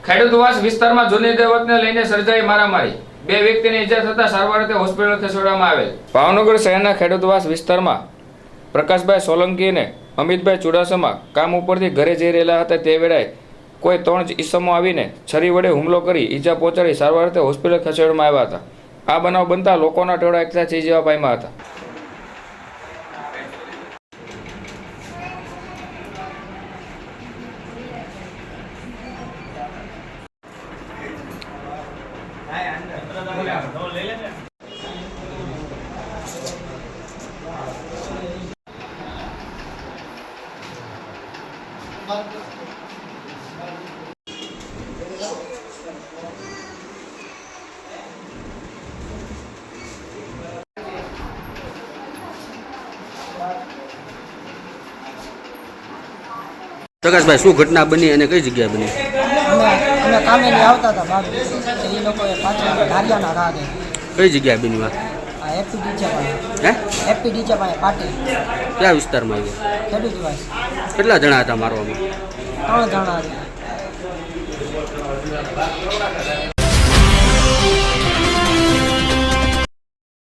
ખેડૂતવાસ વિસ્તારમાં જૂની દેવતને લઈને સર્જાઈ મારામારી. 2 વ્યક્તિને ઈજા થતા સારવાર અર્થે હોસ્પિટલ ખસેડવામાં આવેલ. ભાવનગર શહેરના ખેડૂતવાસ વિસ્તારમાં પ્રકાશભાઈ સોલંકી અને અમિતભાઈ ચુડાસમા કામ ઉપરથી ઘરે જઈ રહેલા હતા. તે વેળાએ કોઈ 3 ઈસમો આવીને છરી વડે હુમલો કરી ઈજા પહોંચાડી સારવાર અર્થે હોસ્પિટલ ખસેડવામાં આવ્યા હતા. આ બનાવ બનતા લોકોના ટોળા એકઠા થઈ જવા પામ્યા હતા. પ્રકાશભાઈ, શું ઘટના બની અને કઈ જગ્યાએ બની? અમે કામે લઈ આવતા હતા બાજુ એ લોકોએ પાછળ ધારિયાના રાહ દે. કઈ જગ્યાએ બની વાત? આ એપી ડીજે પાસે. હે? એપી ડીજે પાસે પાટી. કયા વિસ્તારમાં આવ્યો? ખેડૂતવાસ. કેટલા જણા હતા મારવામાં? 3 જણા હતા.